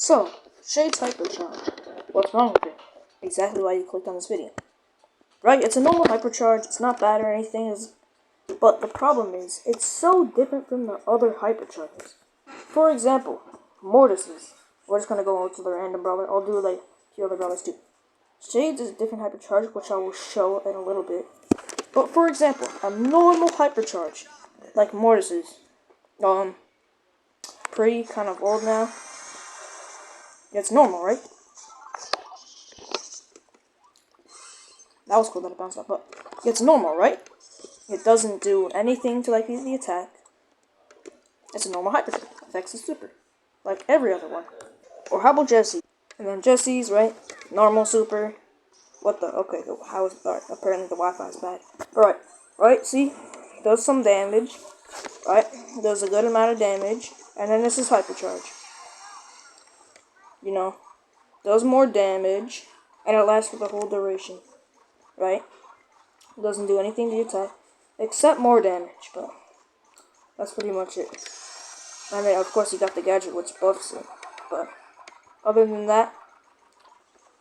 So, Shade's Hypercharge. What's wrong with it? Exactly why you clicked on this video. Right, it's a normal hypercharge, it's not bad or anything, but the problem is, it's so different from the other hypercharges. For example, mortises. We're just gonna go to the random brawler. I'll do like the other brawlers too. Shade's is a different hypercharge, which I will show in a little bit. But for example, a normal hypercharge, like mortises, pretty kind of old now. It's normal, right? That was cool that it bounced off, but it's normal, right? It doesn't do anything to like the attack. It's a normal hypercharge. Affects the super, like every other one. Or how about Jesse? And then Jesse's, right? Normal super. What the? Okay, how is alright? Apparently the Wi-Fi is bad. Alright, right? See, does some damage, right? Does a good amount of damage, and then this is hypercharge. You know, does more damage, and it lasts for the whole duration. Right? It doesn't do anything to the attack, except more damage, but that's pretty much it. I mean, of course, you got the gadget, which buffs it, but other than that,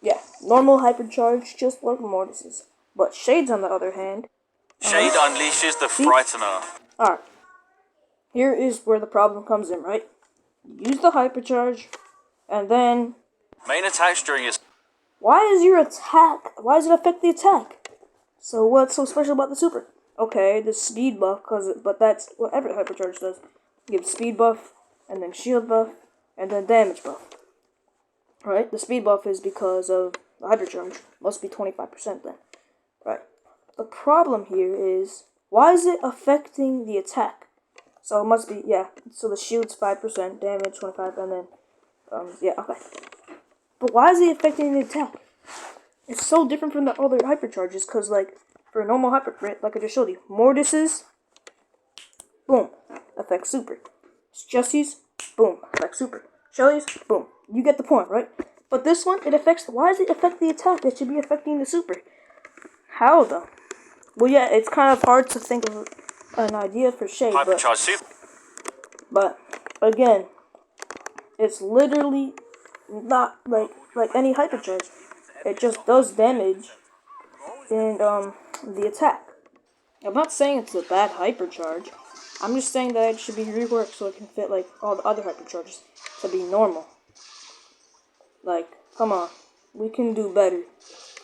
yeah, normal hypercharge, just like mortises. But Shade's, on the other hand, Shade unleashes the Frightener. Alright, here is where the problem comes in, right? You use the hypercharge, and then Main attacks during his... why does it affect the attack? So what's so special about the super? Okay, the speed buff, but that's what every hypercharge does. You give speed buff, and then shield buff, and then damage buff. Right? The speed buff is because of the hypercharge. Must be 25% then. Right. The problem here is, why is it affecting the attack? So it must be, yeah, so the shield's 5%, damage 25, and then, yeah, okay. But why is it affecting the attack? It's so different from the other hypercharges, because, like, for a normal hypercrit, like I just showed you, mortises, boom, affects super. Jesse's, boom, affects super. Shelly's, boom. You get the point, right? But this one, it affects, why does it affect the attack? It should be affecting the super. How, though? Well, yeah, it's kind of hard to think of an idea for Shade, Hypercharge super. But, again, it's literally not like any hypercharge. It just does damage in the attack. I'm not saying it's a bad hypercharge. I'm just saying that it should be reworked so it can fit like all the other hypercharges to be normal. Like, come on, we can do better.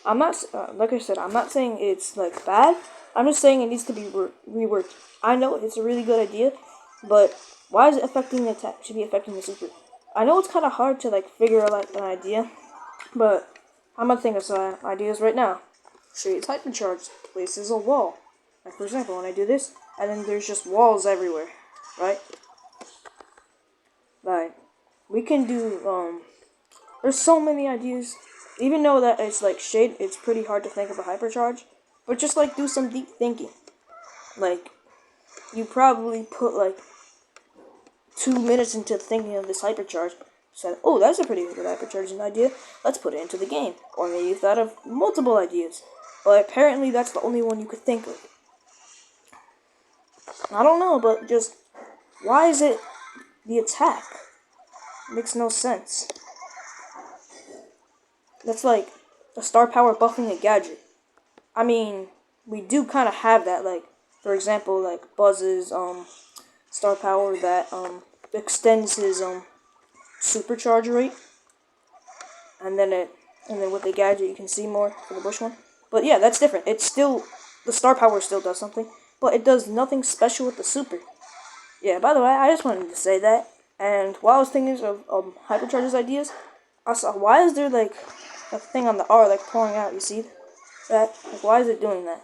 I'm not like I said, I'm not saying it's like bad. I'm just saying it needs to be reworked. I know it's a really good idea, but why is it affecting the attack? It should be affecting the super. I know it's kind of hard to like figure out like an idea, but I'm gonna think of some ideas right now. Shade's hypercharge places a wall. Like for example, when I do this, and then there's just walls everywhere, right? Like we can do there's so many ideas. Even though that it's like Shade, it's pretty hard to think of a hypercharge, but just like do some deep thinking. Like you probably put like 2 minutes into thinking of this hypercharge. Said, oh, that's a pretty good hypercharging idea. Let's put it into the game. Or maybe you thought of multiple ideas, but apparently that's the only one you could think of. I don't know, but just why is it the attack? Makes no sense. That's like a star power buffing a gadget. I mean, we do kind of have that. Like, for example, like Buzz's star power that extends his supercharge rate, and then with the gadget you can see more for the bush one. But yeah, that's different. It's still, the star power still does something, but it does nothing special with the super. Yeah, by the way, I just wanted to say that. And while I was thinking of hypercharge's ideas, I saw, why is there like a thing on the R like pouring out? You see that? Like, why is it doing that?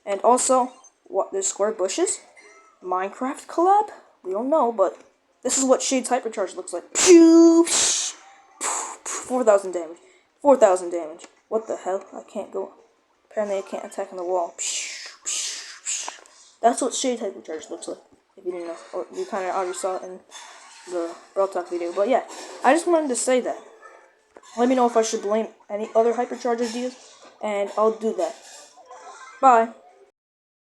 And also, what, there's square bushes? Minecraft collab? We don't know, but this is what Shade's hypercharge looks like. 4,000 damage. 4,000 damage. What the hell? I can't go. Apparently I can't attack on the wall. That's what Shade's hypercharge looks like. If you didn't know. Or you kind of already saw it in the Brawl Talk video. But yeah, I just wanted to say that. Let me know if I should blame any other hypercharge ideas, and I'll do that. Bye.